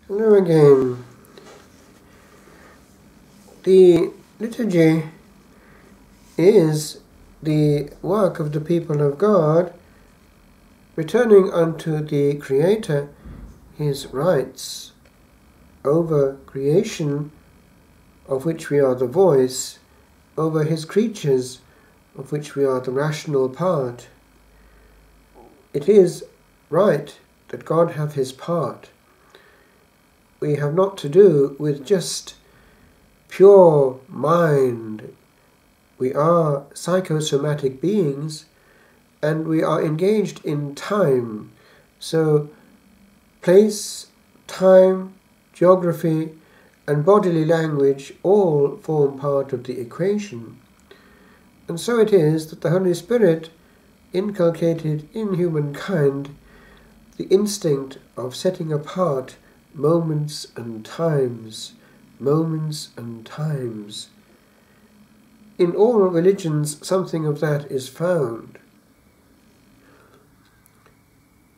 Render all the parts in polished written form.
Hello again. The liturgy is the work of the people of God, returning unto the Creator his rights over creation, of which we are the voice, over his creatures, of which we are the rational part. It is right that God have his part. We have not to do with just pure mind. We are psychosomatic beings, and we are engaged in time. So place, time, geography, and bodily language all form part of the equation. And so it is that the Holy Spirit inculcated in humankind the instinct of setting apart moments and times. Moments and times. In all religions, something of that is found.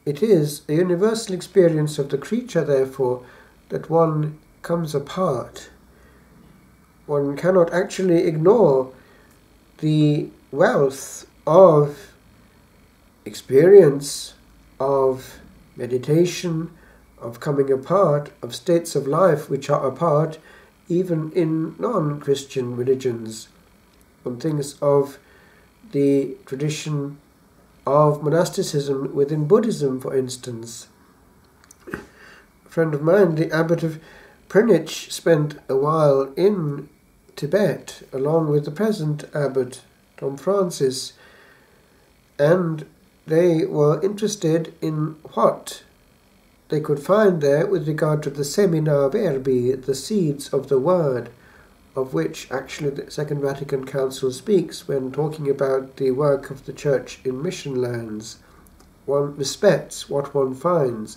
It is a universal experience of the creature, therefore, that one comes apart. One cannot actually ignore the wealth of experience, of meditation, of coming apart, of states of life which are apart even in non-Christian religions. One thinks of the tradition of monasticism within Buddhism, for instance. A friend of mine, the abbot of Preenich, spent a while in Tibet along with the present abbot, Tom Francis, and they were interested in what they could find there with regard to the semina verbi, the seeds of the word, of which actually the Second Vatican Council speaks when talking about the work of the Church in mission lands. One respects what one finds.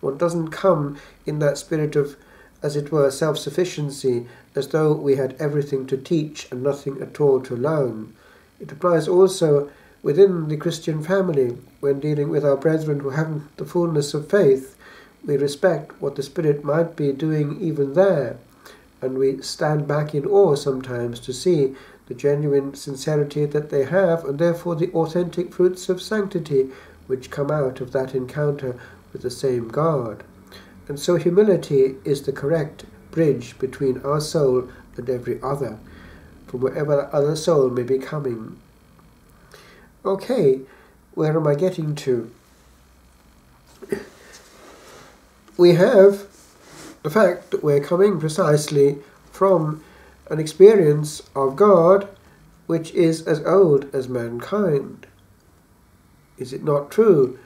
One doesn't come in that spirit of, as it were, self-sufficiency, as though we had everything to teach and nothing at all to learn. It applies also within the Christian family, when dealing with our brethren who haven't the fullness of faith. We respect what the Spirit might be doing even there, and we stand back in awe sometimes to see the genuine sincerity that they have, and therefore the authentic fruits of sanctity which come out of that encounter with the same God. And so humility is the correct bridge between our soul and every other, from wherever that other soul may be coming. Okay, where am I getting to? We have the fact that we're coming precisely from an experience of God which is as old as mankind. Is it not true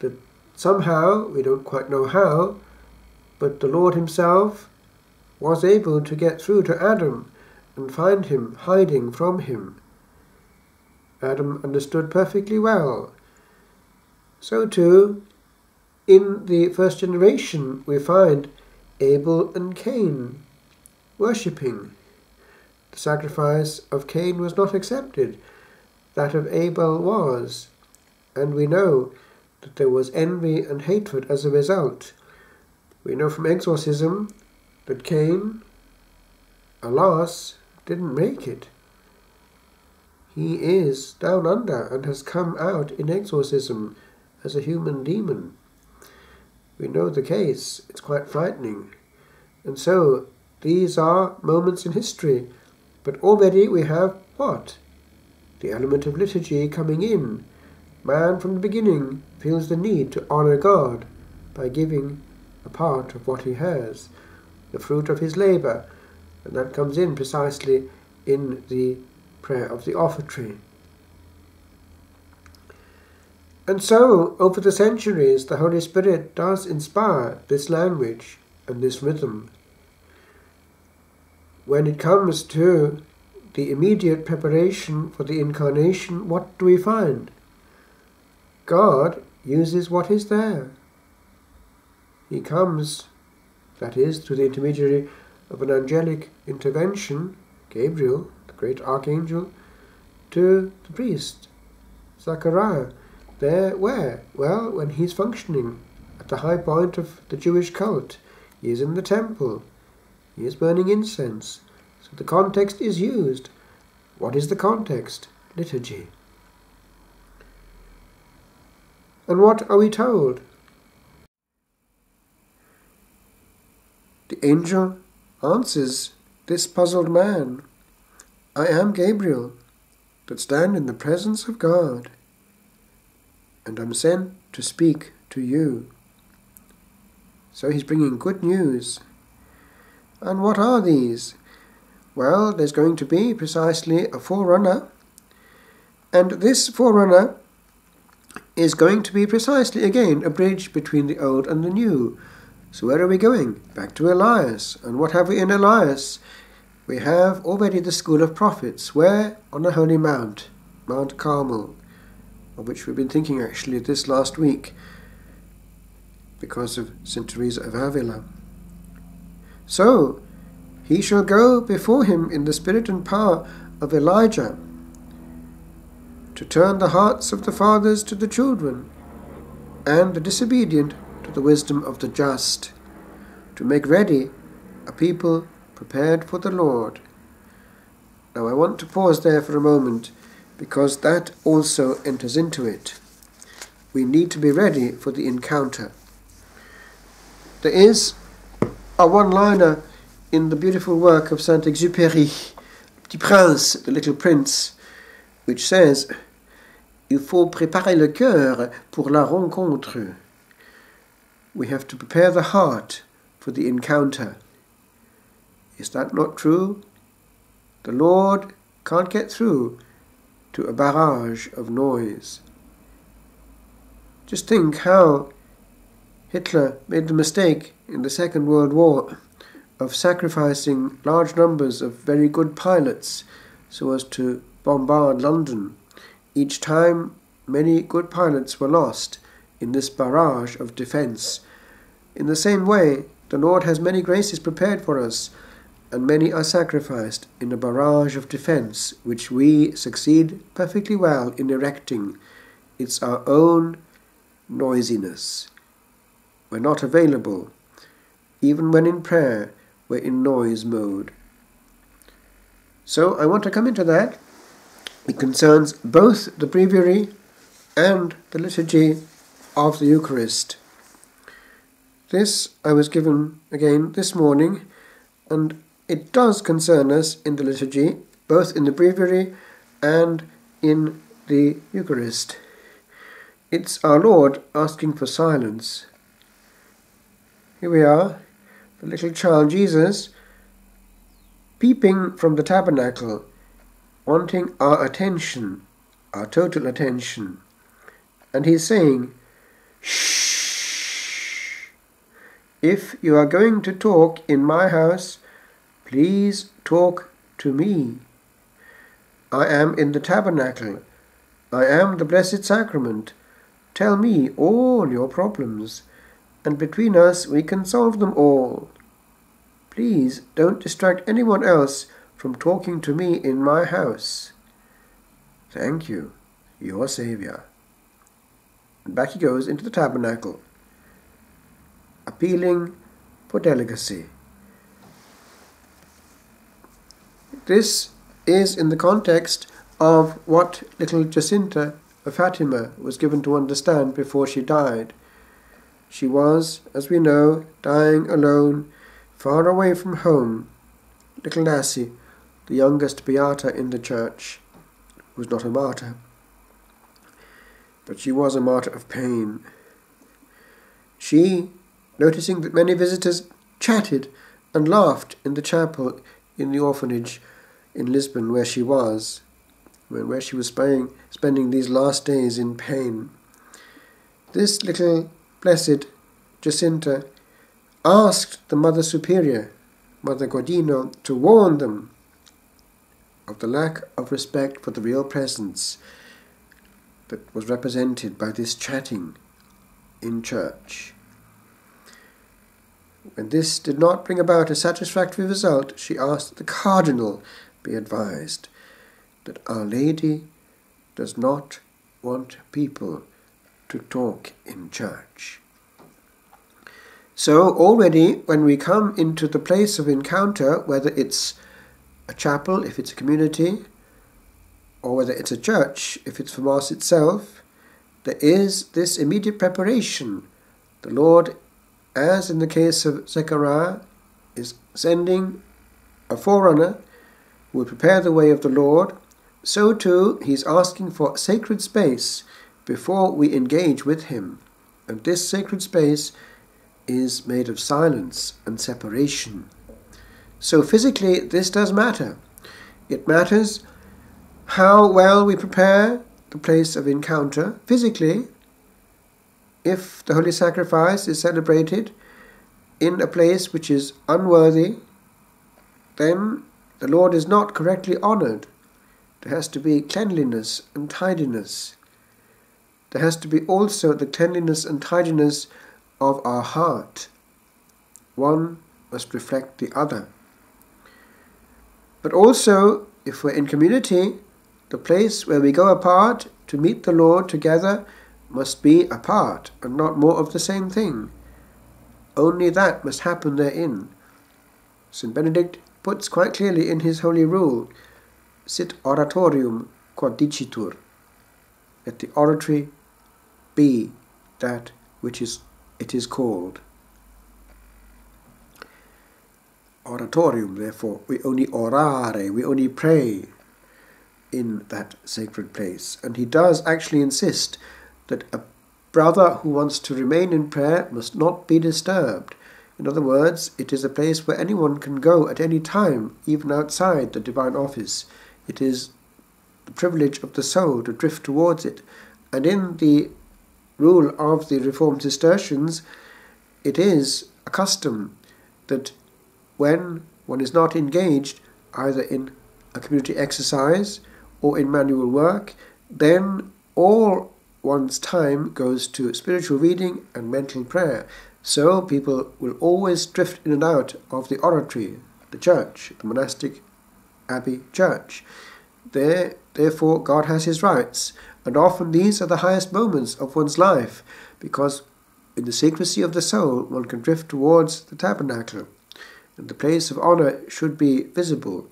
that somehow, we don't quite know how, but the Lord himself was able to get through to Adam and find him hiding from him? Adam understood perfectly well. So too, in the first generation, we find Abel and Cain worshipping. The sacrifice of Cain was not accepted. That of Abel was. And we know that there was envy and hatred as a result. We know from exorcism that Cain, alas, didn't make it. He is down under and has come out in exorcism as a human demon. We know the case. It's quite frightening. And so, these are moments in history. But already we have what? The element of liturgy coming in. Man from the beginning feels the need to honor God by giving a part of what he has, the fruit of his labor. And that comes in precisely in the prayer of the offertory. And so, over the centuries, the Holy Spirit does inspire this language and this rhythm. When it comes to the immediate preparation for the incarnation, what do we find? God uses what is there. He comes, that is, through the intermediary of an angelic intervention, Gabriel, the great archangel, to the priest, Zachariah. There, where? Well, when he's functioning at the high point of the Jewish cult, He is in the temple. He is burning incense. So the context is used. What is the context? Liturgy. And what are we told? The angel answers this puzzled man, I am Gabriel, that stand in the presence of God, and am sent to speak to you. So he's bringing good news. And what are these? Well, there's going to be precisely a forerunner, and this forerunner is going to be precisely again a bridge between the old and the new. So where are we going? Back to Elias. And what have we in Elias? We have already the school of prophets. Where? On a holy mount, Mount Carmel, of which we've been thinking actually this last week because of St. Teresa of Avila. So, he shall go before him in the spirit and power of Elijah, to turn the hearts of the fathers to the children, and the disobedient to the wisdom of the just, to make ready a people prepared for the Lord. Now I want to pause there for a moment, because that also enters into it. We need to be ready for the encounter. There is a one-liner in the beautiful work of Saint-Exupéry, Petit Prince, the Little Prince, which says, Il faut préparer le cœur pour la rencontre. We have to prepare the heart for the encounter. Is that not true? The Lord can't get through to a barrage of noise. Just think how Hitler made the mistake in the Second World War of sacrificing large numbers of very good pilots so as to bombard London. Each time many good pilots were lost in this barrage of defence. In the same way, the Lord has many graces prepared for us, and many are sacrificed in a barrage of defence, which we succeed perfectly well in erecting. It's our own noisiness. We're not available. Even when in prayer, we're in noise mode. So I want to come into that. It concerns both the Breviary and the Liturgy of the Eucharist. This I was given again this morning, and it does concern us in the Liturgy, both in the Breviary and in the Eucharist. It's our Lord asking for silence. Here we are, the little child Jesus, peeping from the tabernacle, wanting our attention, our total attention. And he's saying, shh, if you are going to talk in my house, please talk to me. I am in the tabernacle. I am the Blessed Sacrament. Tell me all your problems, and between us we can solve them all. Please don't distract anyone else from talking to me in my house. Thank you, your Saviour. And back he goes into the tabernacle, appealing for delicacy. This is in the context of what little Jacinta of Fatima was given to understand before she died. She was, as we know, dying alone, far away from home. Little Lassie, the youngest beata in the church, was not a martyr, but she was a martyr of pain. She, noticing that many visitors chatted and laughed in the chapel in the orphanage in Lisbon where she was spending these last days in pain, this little blessed Jacinta asked the Mother Superior, Mother Godino, to warn them of the lack of respect for the real presence that was represented by this chatting in church. When this did not bring about a satisfactory result, she asked that the Cardinal be advised that Our Lady does not want people to talk in church. So already when we come into the place of encounter, whether it's a chapel, if it's a community, or whether it's a church, if it's for Mass itself, there is this immediate preparation. The Lord, as in the case of Zechariah, is sending a forerunner who will prepare the way of the Lord. So too, he's asking for sacred space before we engage with him. And this sacred space is made of silence and separation. So physically, this does matter. It matters how well we prepare the place of encounter. Physically, if the Holy Sacrifice is celebrated in a place which is unworthy, then the Lord is not correctly honoured. There has to be cleanliness and tidiness. There has to be also the cleanliness and tidiness of our heart. One must reflect the other. But also, if we're in community, the place where we go apart to meet the Lord together must be apart and not more of the same thing. Only that must happen therein. St. Benedict puts quite clearly in his holy rule, sit oratorium quod dicitur. Let the oratory be that which it is called. Oratorium, therefore, we only orare, we only pray in that sacred place. And he does actually insist that a brother who wants to remain in prayer must not be disturbed. In other words, it is a place where anyone can go at any time, even outside the divine office. It is the privilege of the soul to drift towards it. And in the rule of the Reformed Cistercians, it is a custom that when one is not engaged either in a community exercise or in manual work, then all one's time goes to spiritual reading and mental prayer. So people will always drift in and out of the oratory, the church, the monastic abbey church. Therefore, God has his rights, and often these are the highest moments of one's life, because in the secrecy of the soul one can drift towards the tabernacle, and the place of honour should be visible.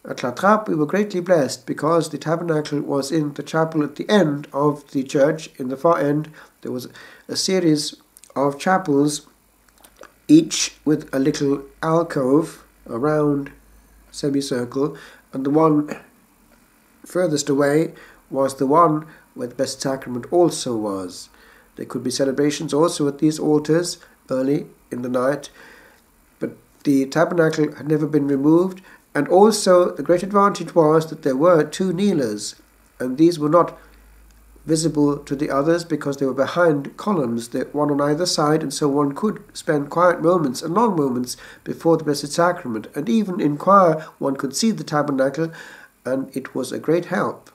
At La Trappe we were greatly blessed, because the tabernacle was in the chapel at the end of the church. In the far end there was a series of chapels, each with a little alcove, a round semicircle, and the one furthest away was the one where the Blessed Sacrament also was. There could be celebrations also at these altars early in the night, but the tabernacle had never been removed, and also the great advantage was that there were two kneelers, and these were not visible to the others because they were behind columns, one on either side, and so one could spend quiet moments and long moments before the Blessed Sacrament, and even in choir one could see the tabernacle, and it was a great help.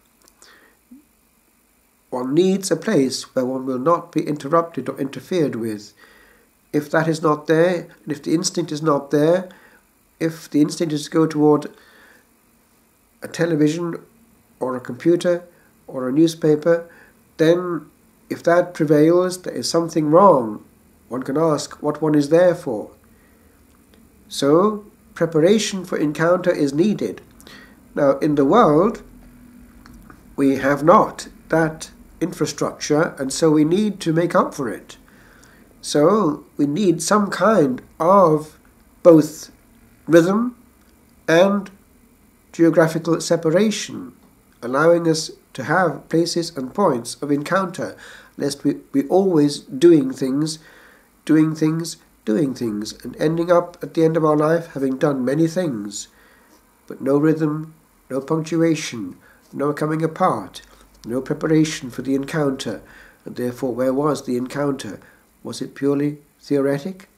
One needs a place where one will not be interrupted or interfered with. If that is not there, and if the instinct is not there, if the instinct is to go toward a television or a computer or a newspaper, then if that prevails, there is something wrong. One can ask what one is there for. So, preparation for encounter is needed. Now, in the world, we have not that infrastructure, and so we need to make up for it. So, we need some kind of both rhythm and geographical separation, allowing us to have places and points of encounter, lest we always doing things, and ending up at the end of our life having done many things, but no rhythm, no punctuation, no coming apart, no preparation for the encounter. And therefore, where was the encounter? Was it purely theoretic?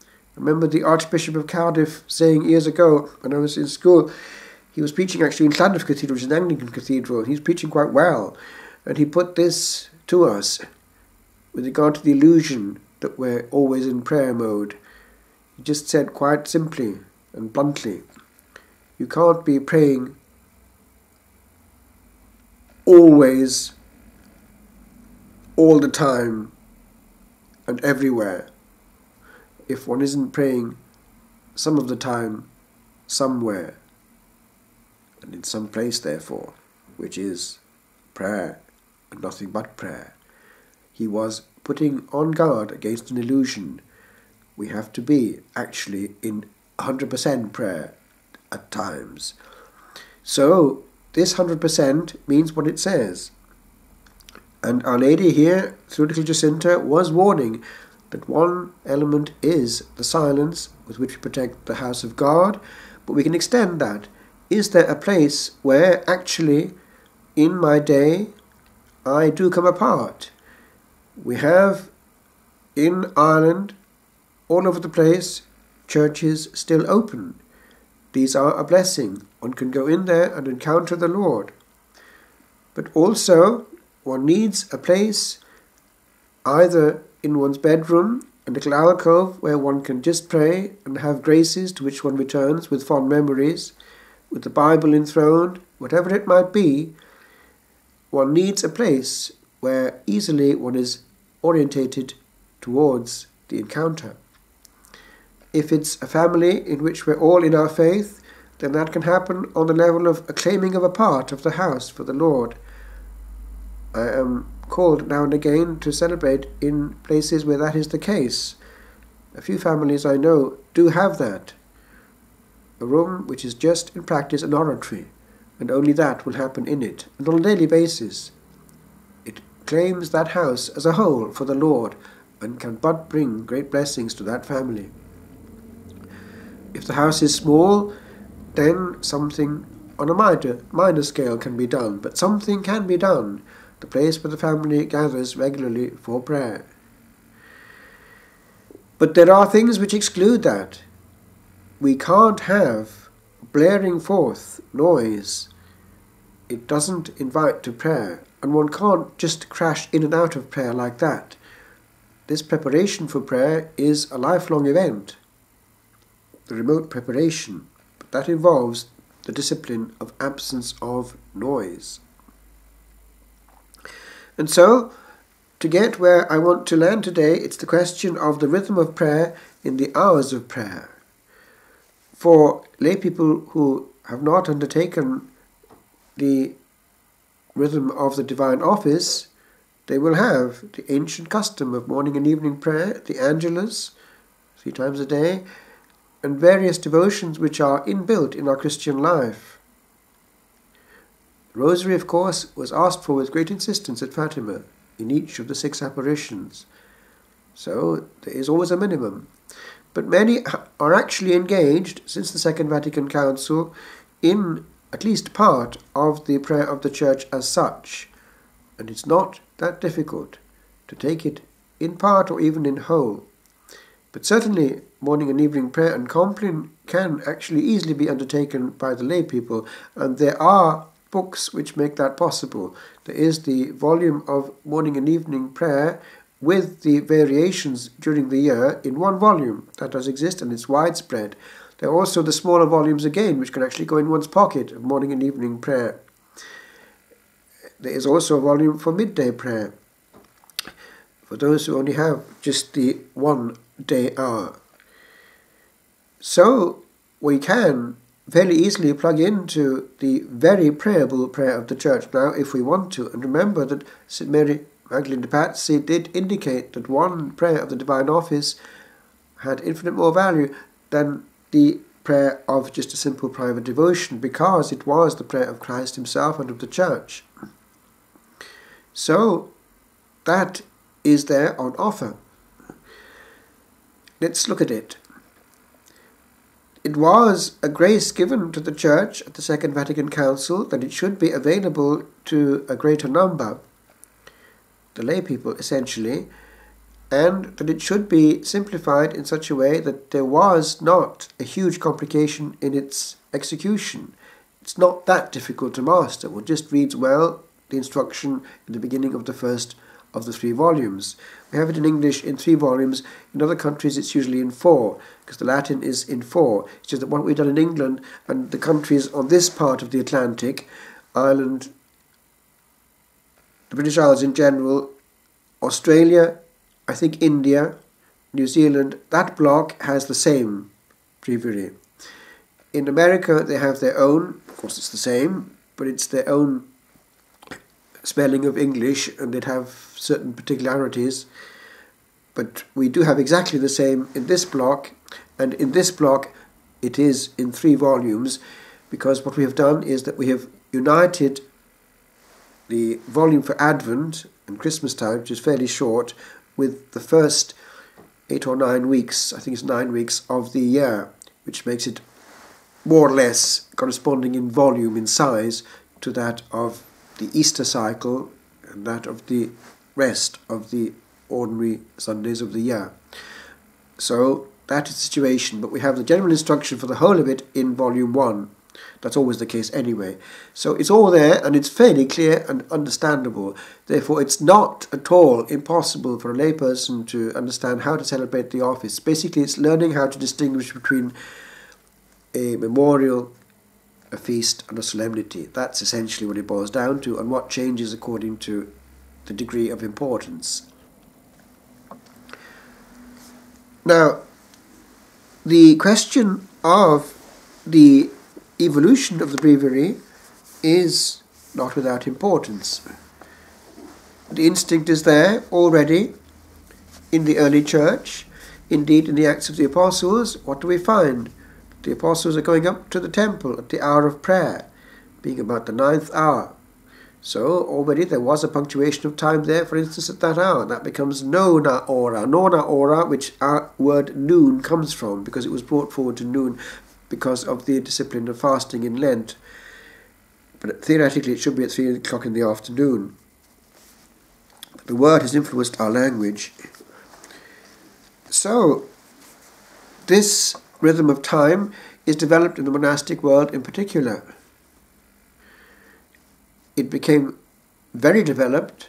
I remember the Archbishop of Cardiff saying years ago, when I was in school, he was preaching actually in Llandaff Cathedral, which is an Anglican cathedral, and he's preaching quite well. And he put this to us with regard to the illusion that we're always in prayer mode. He just said quite simply and bluntly, you can't be praying always, all the time, and everywhere. if one isn't praying some of the time somewhere and in some place, therefore, which is prayer and nothing but prayer. He was putting on guard against an illusion. We have to be actually in 100% prayer at times. So this 100% means what it says. And Our Lady here, through little Jacinta, was warning that one element is the silence with which we protect the house of God, but we can extend that. Is there a place where actually in my day I do come apart? We have in Ireland, all over the place, churches still open. These are a blessing. One can go in there and encounter the Lord. But also, one needs a place either in one's bedroom, a little alcove where one can just pray and have graces to which one returns with fond memories, with the Bible enthroned, whatever it might be. One needs a place where easily one is orientated towards the encounter. If it's a family in which we're all in our faith, then that can happen on the level of a claiming of a part of the house for the Lord. I am called now and again to celebrate in places where that is the case. A few families I know do have that. A room which is just in practice an oratory, and only that will happen in it, and on a daily basis. It claims that house as a whole for the Lord, and can but bring great blessings to that family. If the house is small, then something on a minor scale can be done, but something can be done, the place where the family gathers regularly for prayer. But there are things which exclude that. We can't have blaring forth noise. It doesn't invite to prayer, and one can't just crash in and out of prayer like that. This preparation for prayer is a lifelong event. The remote preparation, but that involves the discipline of absence of noise. And so, to get where I want to land today, it's the question of the rhythm of prayer in the hours of prayer. For lay people who have not undertaken the rhythm of the divine office, they will have the ancient custom of morning and evening prayer, the Angelus, 3 times a day, and various devotions which are inbuilt in our Christian life. The Rosary, of course, was asked for with great insistence at Fatima in each of the 6 apparitions. So there is always a minimum. But many are actually engaged, since the Second Vatican Council, in at least part of the prayer of the Church as such. And it's not that difficult to take it in part or even in whole. But certainly morning and evening prayer and compline can actually easily be undertaken by the lay people, and there are books which make that possible. There is the volume of morning and evening prayer with the variations during the year in one volume. That does exist, and it's widespread. There are also the smaller volumes again, which can actually go in one's pocket, of morning and evening prayer. There is also a volume for midday prayer, for those who only have just the 1 day hour. So we can very easily plug into the very prayable prayer of the Church now if we want to. And remember that St. Mary Magdalene de Pazzi did indicate that one prayer of the Divine Office had infinite more value than the prayer of just a simple private devotion, because it was the prayer of Christ himself and of the Church. So that is there on offer. Let's look at it. It was a grace given to the Church at the Second Vatican Council that it should be available to a greater number, the lay people essentially, and that it should be simplified in such a way that there was not a huge complication in its execution. It's not that difficult to master. One just reads well the instruction in the beginning of the first of the 3 volumes. We have it in English in 3 volumes. In other countries it's usually in 4, because the Latin is in 4. It's just that what we've done in England and the countries on this part of the Atlantic, Ireland, the British Isles in general, Australia, I think India, New Zealand, that block has the same breviary. In America, they have their own, of course it's the same, but it's their own spelling of English, and they'd have certain particularities. But we do have exactly the same in this block, and in this block it is in 3 volumes, because what we have done is that we have united the volume for Advent and Christmas time, which is fairly short, with the first 8 or 9 weeks, I think it's 9 weeks of the year, which makes it more or less corresponding in volume, in size, to that of the Easter cycle and that of the rest of the ordinary Sundays of the year. So that is the situation, but we have the general instruction for the whole of it in volume 1. That's always the case anyway. So it's all there, and it's fairly clear and understandable. Therefore, it's not at all impossible for a layperson to understand how to celebrate the office. Basically, it's learning how to distinguish between a memorial, a feast, and a solemnity. That's essentially what it boils down to, and what changes according to the degree of importance. Now, the question of the evolution of the breviary is not without importance. The instinct is there already in the early church. Indeed, in the Acts of the Apostles, what do we find? The apostles are going up to the temple at the hour of prayer, being about the 9th hour. So already there was a punctuation of time there, for instance, at that hour. That becomes nona ora, which our word noon comes from, because it was brought forward to noon because of the discipline of fasting in Lent. But theoretically it should be at 3 o'clock in the afternoon. The word has influenced our language. So this rhythm of time is developed in the monastic world in particular. It became very developed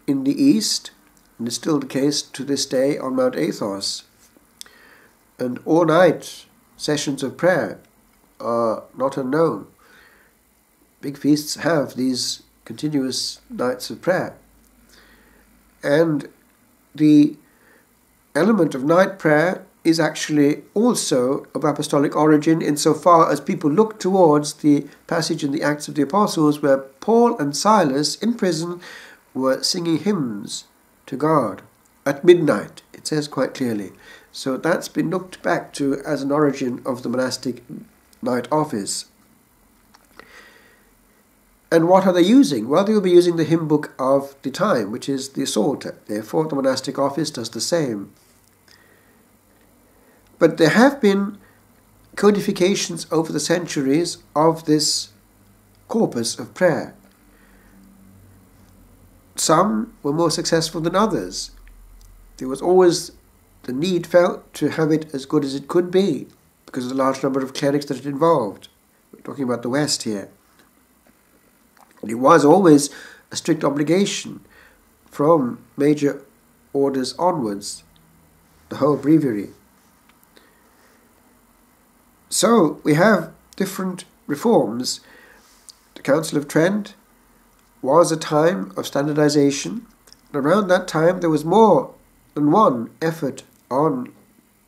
in the East, and is still the case to this day on Mount Athos. And all-night sessions of prayer are not unknown. Big feasts have these continuous nights of prayer. And the element of night prayer is actually also of apostolic origin, insofar as people look towards the passage in the Acts of the Apostles where Paul and Silas in prison were singing hymns to God at midnight, it says quite clearly. So that's been looked back to as an origin of the monastic night office. And what are they using? Well, they will be using the hymn book of the time, which is the Psalter. Therefore, the monastic office does the same. But there have been codifications over the centuries of this corpus of prayer. Some were more successful than others. There was always the need felt to have it as good as it could be, because of the large number of clerics that it involved. We're talking about the West here. And it was always a strict obligation from major orders onwards, the whole breviary. So we have different reforms. The Council of Trent was a time of standardization, and around that time there was more than one effort on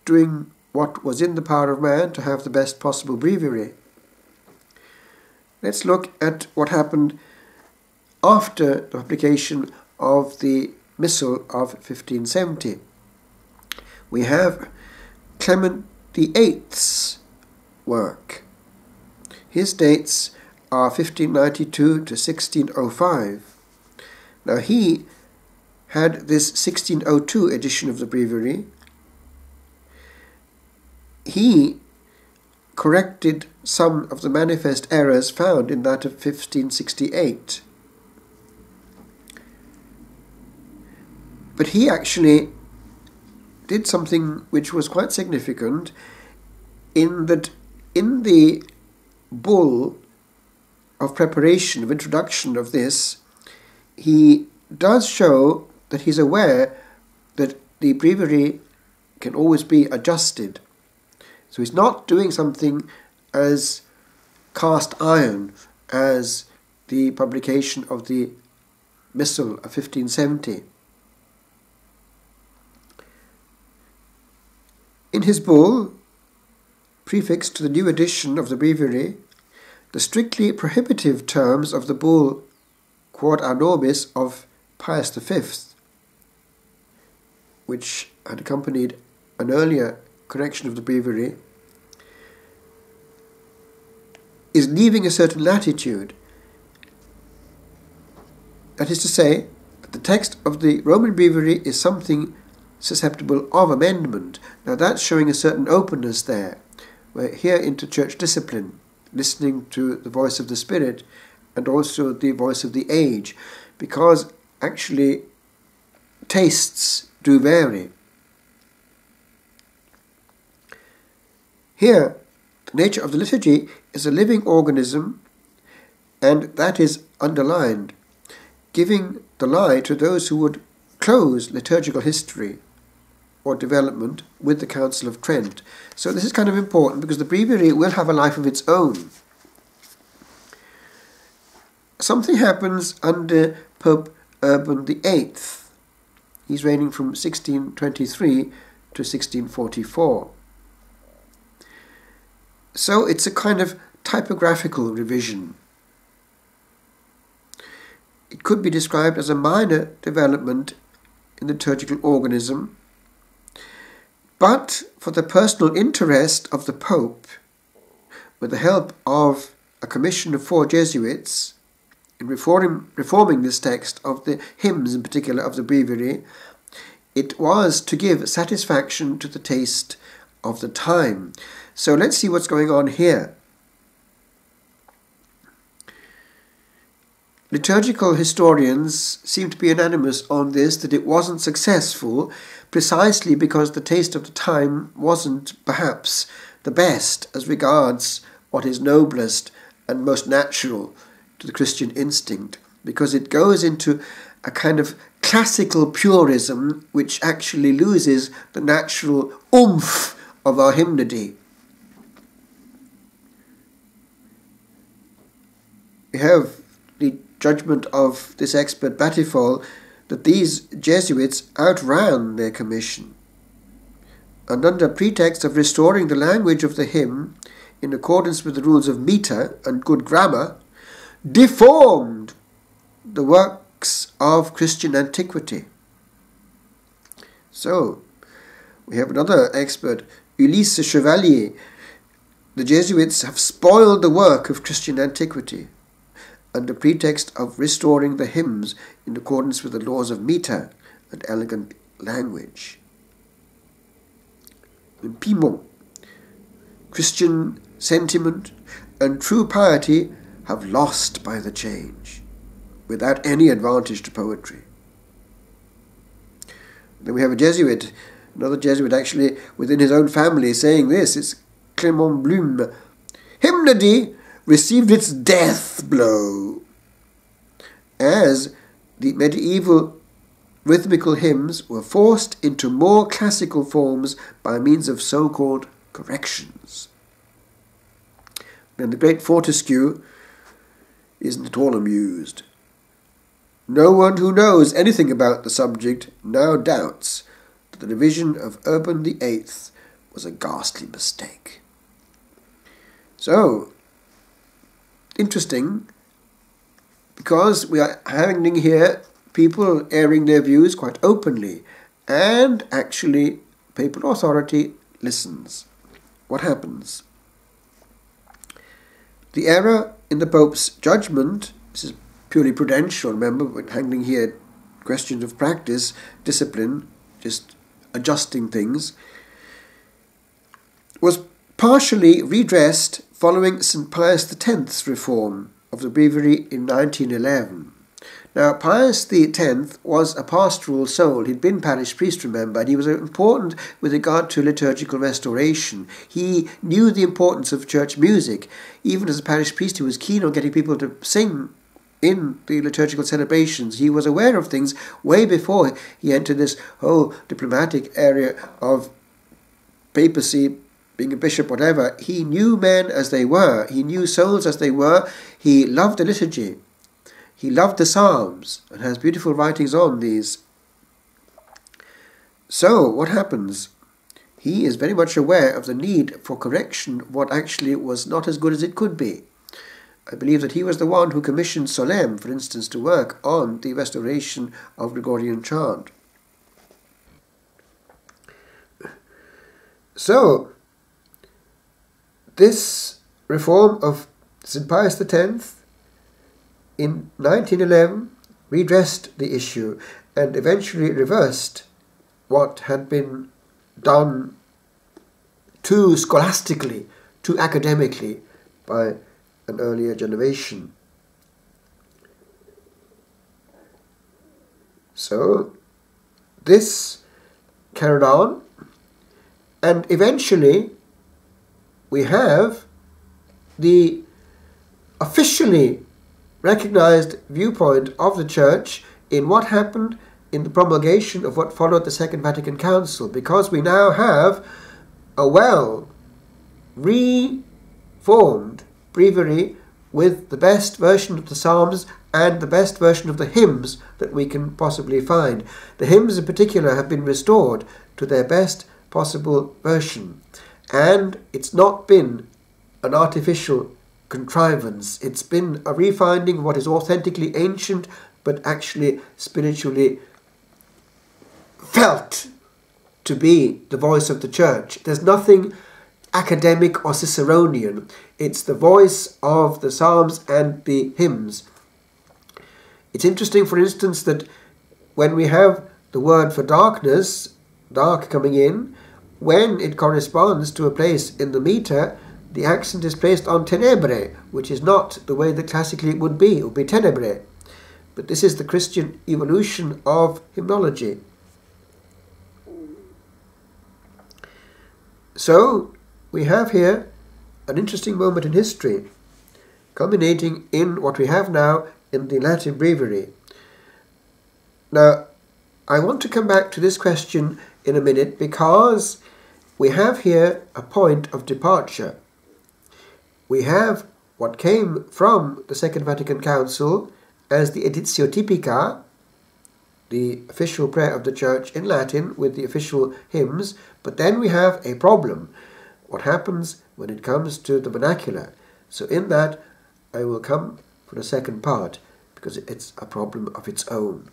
doing what was in the power of man to have the best possible breviary. Let's look at what happened after the publication of the Missal of 1570. We have Clement VIII's work. His dates are 1592 to 1605. Now he had this 1602 edition of the breviary. He corrected some of the manifest errors found in that of 1568. But he actually did something which was quite significant, in that in the bull of preparation, of introduction of this, he does show that he's aware that the breviary can always be adjusted. So he's not doing something as cast iron as the publication of the Missal of 1570. in his bull, prefixed to the new edition of the Breviary, the strictly prohibitive terms of the bull Quod a nobis of Pius V, which had accompanied an earlier correction of the Breviary, is leaving a certain latitude. That is to say, that the text of the Roman Breviary is something susceptible of amendment. Now that's showing a certain openness there. We're here into church discipline, listening to the voice of the Spirit and also the voice of the age, because actually tastes do vary. Here, the nature of the liturgy is a living organism, and that is underlined, giving the lie to those who would close liturgical history or development with the Council of Trent. So this is kind of important because the Breviary will have a life of its own. Something happens under Pope Urban VIII. He's reigning from 1623 to 1644. So it's a kind of typographical revision. It could be described as a minor development in the liturgical organism, but for the personal interest of the Pope, with the help of a commission of 4 Jesuits, in reforming this text of the hymns, in particular of the Breviary, it was to give satisfaction to the taste of the time. So let's see what's going on here. Liturgical historians seem to be unanimous on this, that it wasn't successful precisely because the taste of the time wasn't perhaps the best as regards what is noblest and most natural to the Christian instinct, because it goes into a kind of classical purism which actually loses the natural oomph of our hymnody. We have the judgment of this expert Batifol that these Jesuits outran their commission, and under pretext of restoring the language of the hymn in accordance with the rules of metre and good grammar, deformed the works of Christian antiquity. So, we have another expert, Ulysse Chevalier. The Jesuits have spoiled the work of Christian antiquity under pretext of restoring the hymns in accordance with the laws of metre and elegant language. In Piedmont, Christian sentiment and true piety have lost by the change, without any advantage to poetry. Then we have a Jesuit, another Jesuit actually within his own family, saying this. It's Clement Blume. Hymnody received its death blow, as the medieval rhythmical hymns were forced into more classical forms by means of so-called corrections. And the great Fortescue isn't at all amused. No one who knows anything about the subject now doubts that the revision of Urban VIII was a ghastly mistake. So, interesting, because we are having here people airing their views quite openly, and actually papal authority listens. What happens? The error in the Pope's judgment, this is purely prudential, remember, we're handling here questions of practice, discipline, just adjusting things, was partially redressed following St. Pius X's reform of the Breviary in 1911. Now, Pius X was a pastoral soul. He'd been parish priest, remember, and he was important with regard to liturgical restoration. He knew the importance of church music. Even as a parish priest, he was keen on getting people to sing in the liturgical celebrations. He was aware of things way before he entered this whole diplomatic area of papacy, being a bishop, whatever. He knew men as they were. He knew souls as they were. He loved the liturgy. He loved the Psalms and has beautiful writings on these. So, what happens? he is very much aware of the need for correction, what actually was not as good as it could be. I believe that he was the one who commissioned Solem, for instance, to work on the restoration of Gregorian chant. So, this reform of St. Pius X in 1911 redressed the issue and eventually reversed what had been done too scholastically, too academically by an earlier generation. So this carried on, and eventually we have the officially recognized viewpoint of the Church in what happened in the promulgation of what followed the Second Vatican Council, because we now have a well reformed breviary with the best version of the Psalms and the best version of the hymns that we can possibly find. The hymns in particular have been restored to their best possible version, and it's not been an artificial contrivance. It's been a refinding of what is authentically ancient but actually spiritually felt to be the voice of the Church. There's nothing academic or Ciceronian. It's the voice of the Psalms and the hymns. It's interesting, for instance, that when we have the word for darkness, dark coming in, when it corresponds to a place in the meter, the accent is placed on tenebre, which is not the way that classically it would be. It would be tenebre. But this is the Christian evolution of hymnology. So, we have here an interesting moment in history, culminating in what we have now in the Latin Breviary. Now, I want to come back to this question in a minute, because we have here a point of departure. We have what came from the Second Vatican Council as the Editio Typica, the official prayer of the Church in Latin with the official hymns, but then we have a problem. What happens when it comes to the vernacular? So in that I will come for the second part, because it's a problem of its own.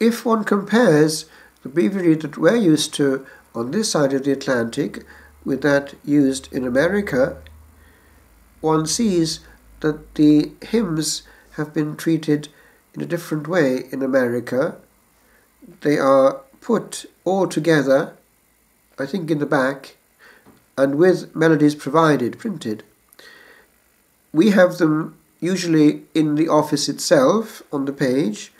If one compares the breviary that we're used to on this side of the Atlantic with that used in America, one sees that the hymns have been treated in a different way in America. They are put all together, I think in the back, and with melodies provided, printed. We have them usually in the office itself on the page,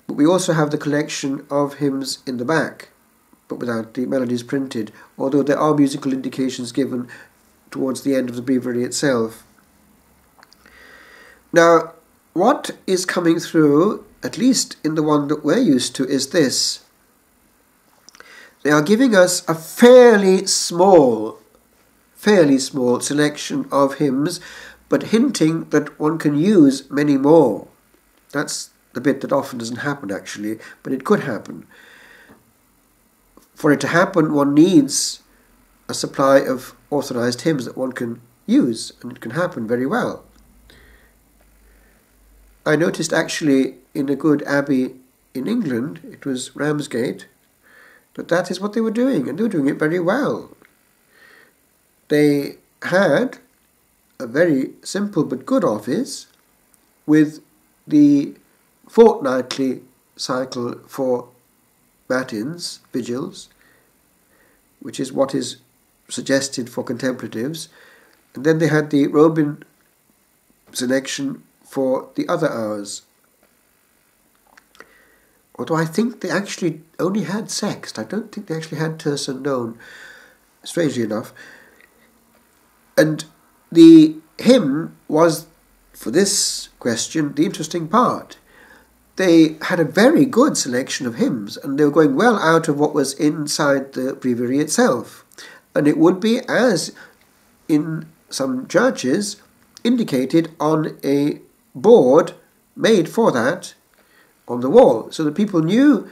but we also have the collection of hymns in the back, but without the melodies printed, although there are musical indications given towards the end of the breviary itself. Now, what is coming through, at least in the one that we're used to, is this. They are giving us a fairly small selection of hymns, but hinting that one can use many more. That's the bit that often doesn't happen, actually, but it could happen. For it to happen, one needs a supply of authorized hymns that one can use, and it can happen very well. I noticed actually in a good abbey in England, it was Ramsgate, that is what they were doing, and they were doing it very well. They had a very simple but good office with the fortnightly cycle for matins, vigils, which is what is suggested for contemplatives, and then they had the Robin selection for the other hours. Although I think they actually only had sext. I don't think they actually had terce unknown, strangely enough. And the hymn was, for this question, the interesting part. They had a very good selection of hymns, and they were going well out of what was inside the breviary itself. And it would be, as in some churches, indicated on a board made for that on the wall, so that people knew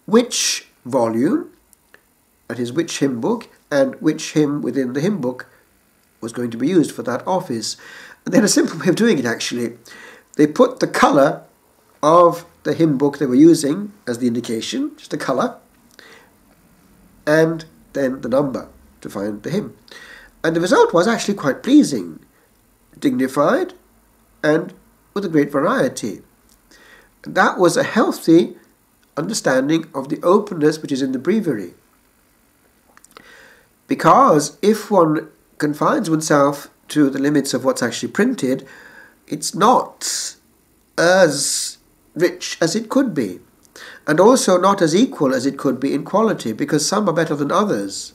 which volume, that is, which hymn book and which hymn within the hymn book was going to be used for that office. And they had a simple way of doing it, actually. They put the colour of the hymn book they were using as the indication, just the colour, and then the number to find the hymn. And the result was actually quite pleasing, dignified, and with a great variety. That was a healthy understanding of the openness which is in the Breviary. Because if one confines oneself to the limits of what's actually printed, it's not as rich as it could be, and also not as equal as it could be in quality, because some are better than others.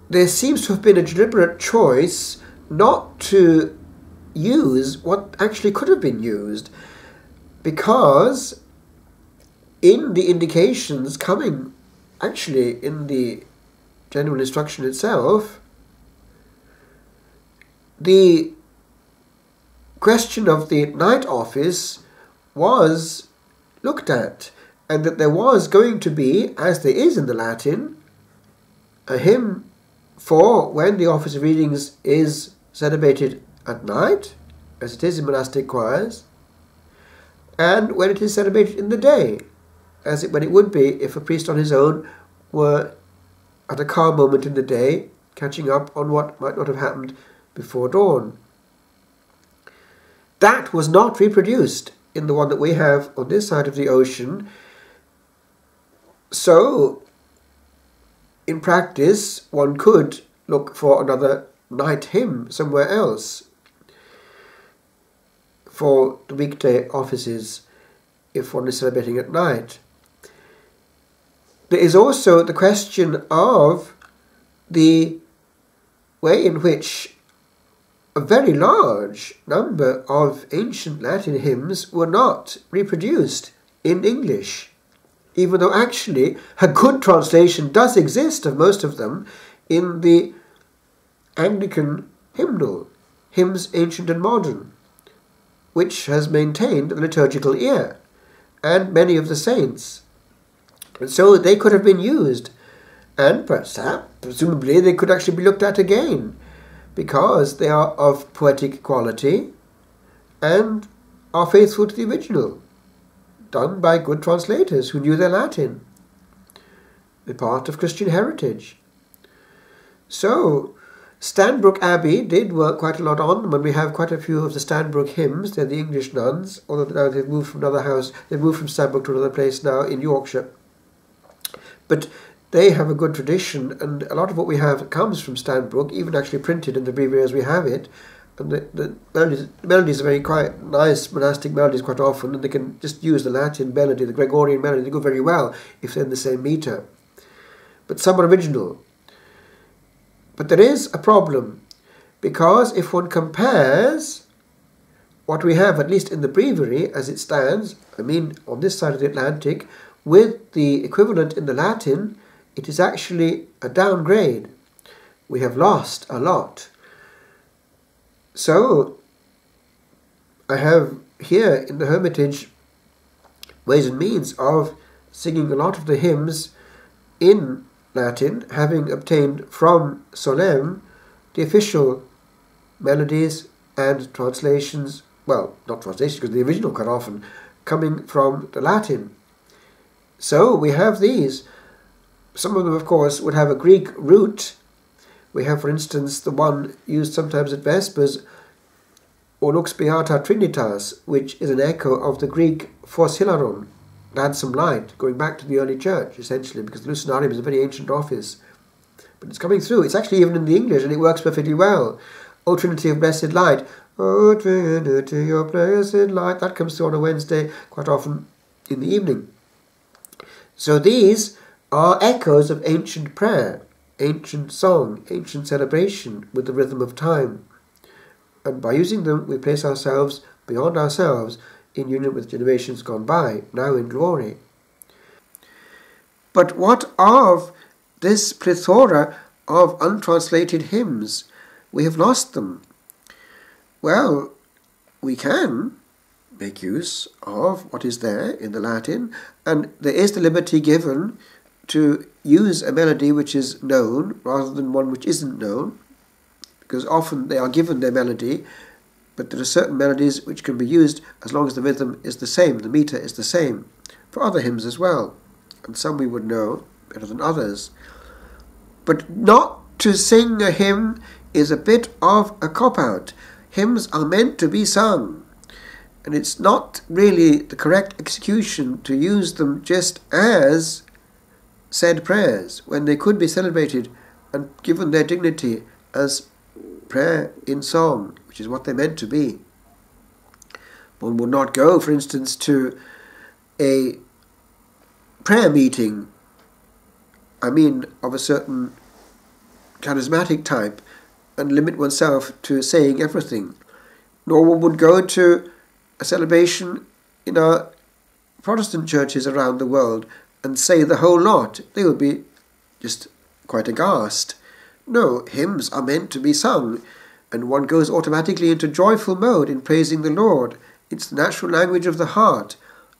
There seems to have been a deliberate choice not to use what actually could have been used, because in the indications coming actually in the general instruction itself, the question of the night office was looked at, and that there was going to be, as there is in the Latin, a hymn for when the office of readings is celebrated at night, as it is in monastic choirs, and when it is celebrated in the day, when it would be if a priest on his own were at a calm moment in the day, catching up on what might not have happened before dawn. That was not reproduced in the one that we have on this side of the ocean. So, in practice, one could look for another night hymn somewhere else for the weekday offices if one is celebrating at night. There is also the question of the way in which a very large number of ancient Latin hymns were not reproduced in English, even though actually a good translation does exist of most of them in the Anglican hymnal, Hymns Ancient and Modern, which has maintained the liturgical ear, and many of the saints. And so they could have been used, and presumably they could actually be looked at again, because they are of poetic quality and are faithful to the original, done by good translators who knew their Latin. They're part of Christian heritage. So, Stanbrook Abbey did work quite a lot on them, and we have quite a few of the Stanbrook hymns. They're the English nuns, although now they've moved from another house. They've moved from Stanbrook to another place now in Yorkshire. But they have a good tradition, and a lot of what we have comes from Stanbrook, even actually printed in the Breviary as we have it. And the melodies are very quite nice, monastic melodies quite often, and they can just use the Latin melody, the Gregorian melody. They go very well if they're in the same metre. But some are original. But there is a problem, because if one compares what we have, at least in the Breviary as it stands, on this side of the Atlantic, with the equivalent in the Latin, it is actually a downgrade. We have lost a lot. So, I have here in the Hermitage ways and means of singing a lot of the hymns in Latin, having obtained from Solem the official melodies and translations, well, not translations, because the original quite often, coming from the Latin. So, we have these. Some of them, of course, would have a Greek root. We have, for instance, the one used sometimes at Vespers, O Lux Beata Trinitas, which is an echo of the Greek Phos Hilaron, Gladsome Light, going back to the early church, essentially, because the Lucenarium is a very ancient office. But it's coming through. It's actually even in the English, and it works perfectly well. O Trinity of Blessed Light, O Trinity of Blessed Light. That comes through on a Wednesday, quite often in the evening. So these are echoes of ancient prayer, ancient song, ancient celebration with the rhythm of time. And by using them, we place ourselves beyond ourselves in union with generations gone by, now in glory. But what of this plethora of untranslated hymns? We have lost them. Well, we can, make use of what is there in the Latin, and there is the liberty given to use a melody which is known rather than one which isn't known, because often they are given their melody, but there are certain melodies which can be used as long as the rhythm is the same, the meter is the same, for other hymns as well, and some we would know better than others. But not to sing a hymn is a bit of a cop-out. Hymns are meant to be sung, and it's not really the correct execution to use them just as said prayers, when they could be celebrated and given their dignity as prayer in song, which is what they're meant to be. One would not go, for instance, to a prayer meeting, of a certain charismatic type, and limit oneself to saying everything. Nor one would go to a celebration in our Protestant churches around the world and say the whole lot. They would be just quite aghast. No, hymns are meant to be sung, and one goes automatically into joyful mode in praising the Lord. It's the natural language of the heart.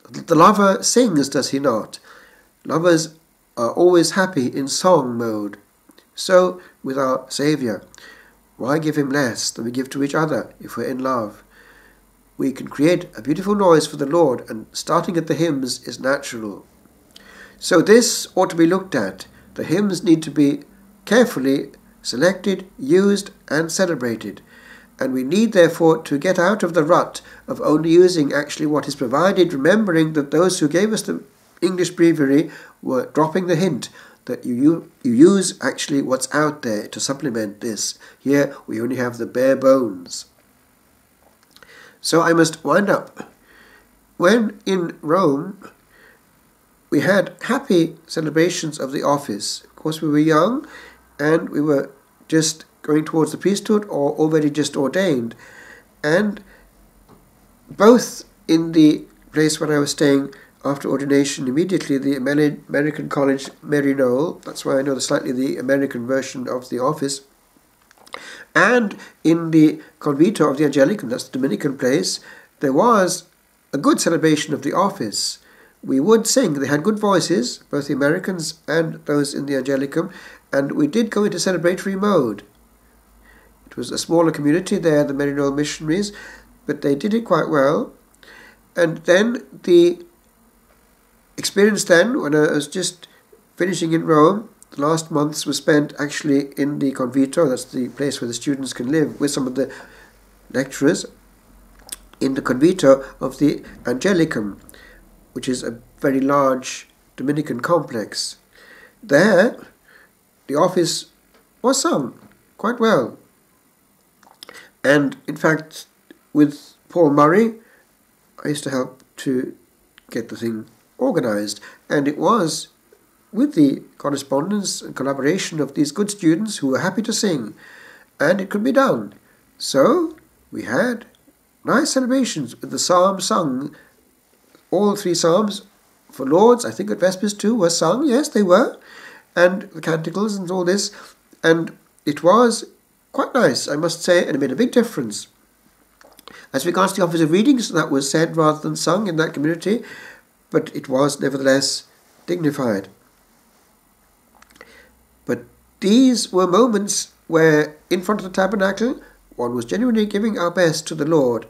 The lover sings, does he not? Lovers are always happy in song mode. So with our Saviour. Why give him less than we give to each other if we're in love? We can create a beautiful noise for the Lord, and starting at the hymns is natural. So this ought to be looked at. The hymns need to be carefully selected, used and celebrated. And we need therefore to get out of the rut of only using actually what is provided, remembering that those who gave us the English Breviary were dropping the hint that you use actually what's out there to supplement this. Here we only have the bare bones. So I must wind up. When in Rome we had happy celebrations of the office. Of course we were young and we were just going towards the priesthood or already just ordained. And both in the place where I was staying after ordination, immediately the American College Maryknoll, that's why I know slightly the American version of the office, and in the Convito of the Angelicum, that's the Dominican place, there was a good celebration of the office. We would sing, they had good voices, both the Americans and those in the Angelicum, and we did go into celebratory mode. It was a smaller community there, the Maryknoll missionaries, but they did it quite well. And then the experience then, when I was just finishing in Rome, the last months were spent actually in the Convito, that's the place where the students can live, with some of the lecturers, in the Convito of the Angelicum, which is a very large Dominican complex. There, the office was sung quite well. And in fact, with Paul Murray, I used to help to get the thing organized. And it was with the correspondence and collaboration of these good students who were happy to sing. And it could be done. So we had nice celebrations with the psalms sung. All three psalms for Lord's, I think at Vespers too, were sung. Yes, they were. And the canticles and all this. And it was quite nice, I must say, and it made a big difference. As regards the office of readings, that was said rather than sung in that community, but it was nevertheless dignified. But these were moments where, in front of the tabernacle, one was genuinely giving our best to the Lord.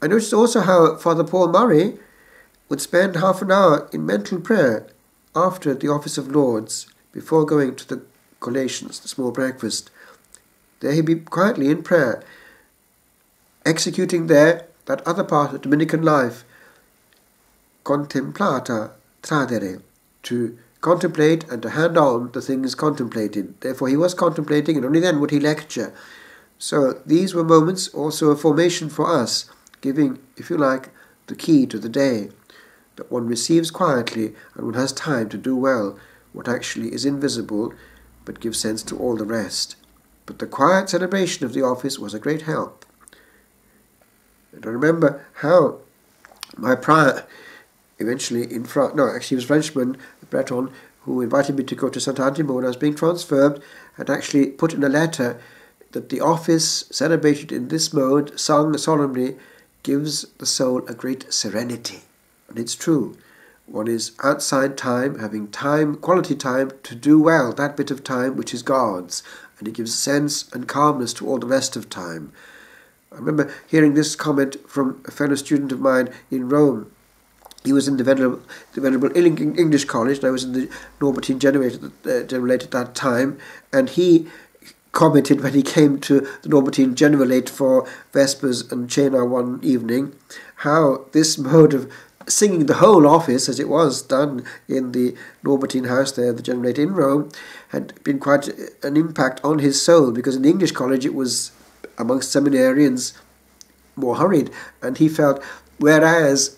I noticed also how Father Paul Murray would spend half an hour in mental prayer after the office of Lords, before going to the collations, the small breakfast. There he'd be quietly in prayer, executing there that other part of Dominican life, contemplata tradere, to contemplate and to hand on the things contemplated. Therefore he was contemplating, and only then would he lecture. So these were moments also of formation for us, giving, if you like, the key to the day, that one receives quietly and one has time to do well what actually is invisible, but gives sense to all the rest. But the quiet celebration of the office was a great help. And I remember how my prior, eventually in France, no, actually he was a Frenchman, a Breton, who invited me to go to St. Antimo when I was being transferred, had actually put in a letter that the office celebrated in this mode, sung solemnly, gives the soul a great serenity. And it's true. One is outside time, having time, quality time, to do well, that bit of time which is God's. And it gives sense and calmness to all the rest of time. I remember hearing this comment from a fellow student of mine in Rome. He was in the Venerable English College, and I was in the Norbertine Generalate at that time, and he commented when he came to the Norbertine Generalate for Vespers and Cena one evening, how this mode of singing the whole office, as it was done in the Norbertine House there, the Generalate in Rome, had been quite an impact on his soul, because in the English College it was, amongst seminarians, more hurried, and he felt, whereas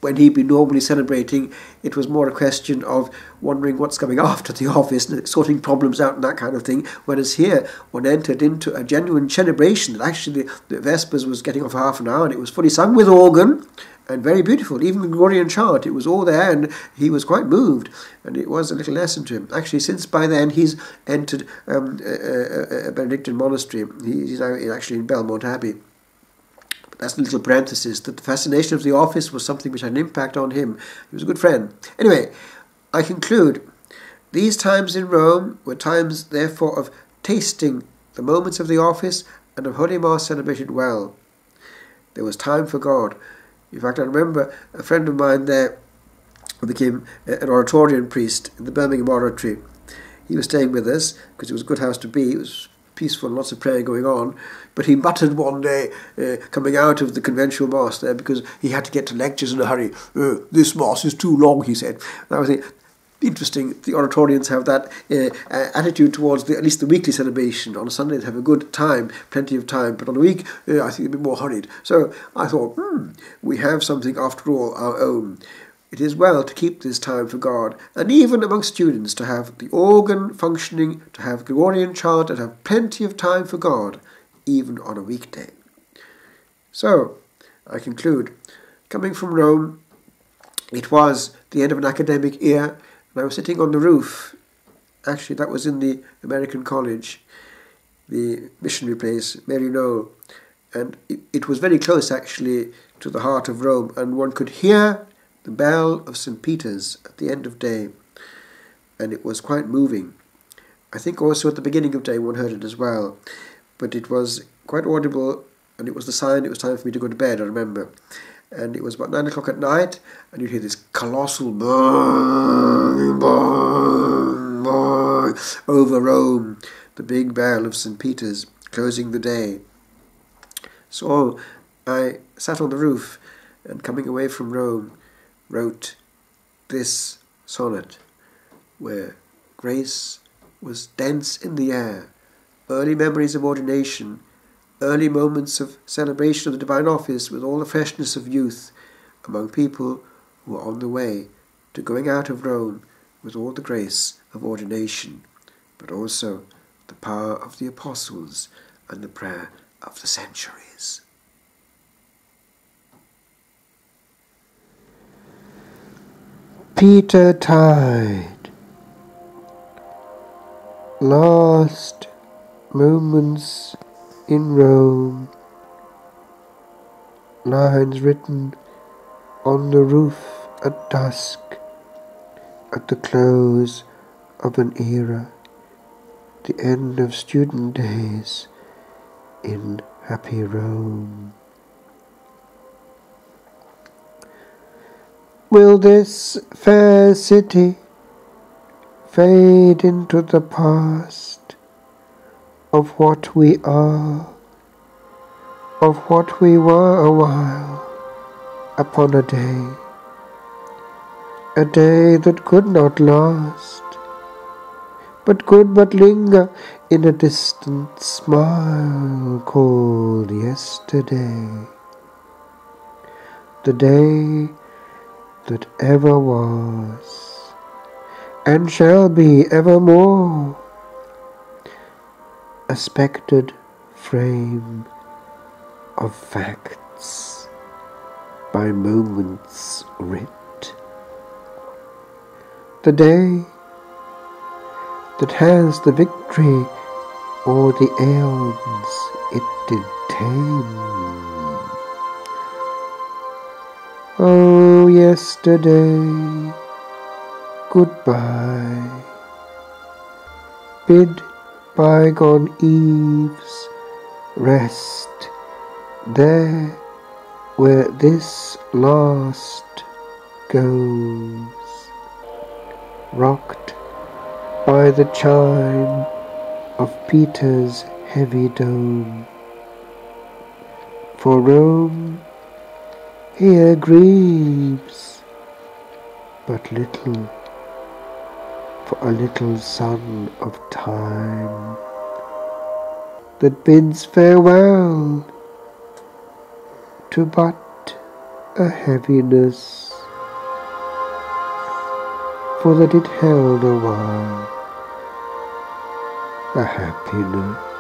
when he'd been normally celebrating, it was more a question of wondering what's coming after the office, sorting problems out and that kind of thing, whereas here one entered into a genuine celebration that actually the Vespers was getting off half an hour and it was fully sung with organ and very beautiful. Even the Gregorian chant, it was all there, and he was quite moved, and it was a little lesson to him. Actually, since by then he's entered a Benedictine monastery, he's now actually in Belmont Abbey. That's a little parenthesis, that the fascination of the office was something which had an impact on him. He was a good friend. Anyway, I conclude, these times in Rome were times, therefore, of tasting the moments of the office and of Holy Mass celebrated well. There was time for God. In fact, I remember a friend of mine there who became an oratorian priest in the Birmingham Oratory. He was staying with us because it was a good house to be. It was peaceful, lots of prayer going on, but he muttered one day, coming out of the conventual mass there, because he had to get to lectures in a hurry. This mass is too long, he said. And I was thinking, interesting, the oratorians have that attitude towards at least the weekly celebration. On a Sunday they have a good time, plenty of time, but on a week I think they'd be more hurried. So I thought, we have something after all our own. It is well to keep this time for God, and even among students to have the organ functioning, to have Gregorian chant, and have plenty of time for God, even on a weekday. So, I conclude, coming from Rome, it was the end of an academic year, and I was sitting on the roof. Actually, that was in the American College, the missionary place, Mary Knoll, and it was very close, actually, to the heart of Rome, and one could hear the bell of St. Peter's at the end of day, and it was quite moving. I think also at the beginning of day one heard it as well, but it was quite audible, and it was the sign it was time for me to go to bed, I remember. And it was about 9 o'clock at night, and you'd hear this colossal bang, bang, bang, over Rome, the big bell of St. Peter's, closing the day. So I sat on the roof, and coming away from Rome, wrote this sonnet, where grace was dense in the air, early memories of ordination, early moments of celebration of the divine office with all the freshness of youth, among people who were on the way to going out of Rome with all the grace of ordination, but also the power of the apostles and the prayer of the centuries. Peter Tide. Last moments in Rome. Lines written on the roof at dusk, at the close of an era, the end of student days in happy Rome. Will this fair city fade into the past of what we are, of what we were a while upon a day that could not last, but could but linger in a distant smile called yesterday, the day that ever was, and shall be evermore, a spectred frame of facts by moments writ, the day that has the victory o'er the aeons it did tame, Oh, yesterday, goodbye. Bid bygone eves rest there where this last goes, rocked by the chime of Peter's heavy dome. For Rome here grieves but little for a little son of time that bids farewell to but a heaviness, for that it held a while a happiness.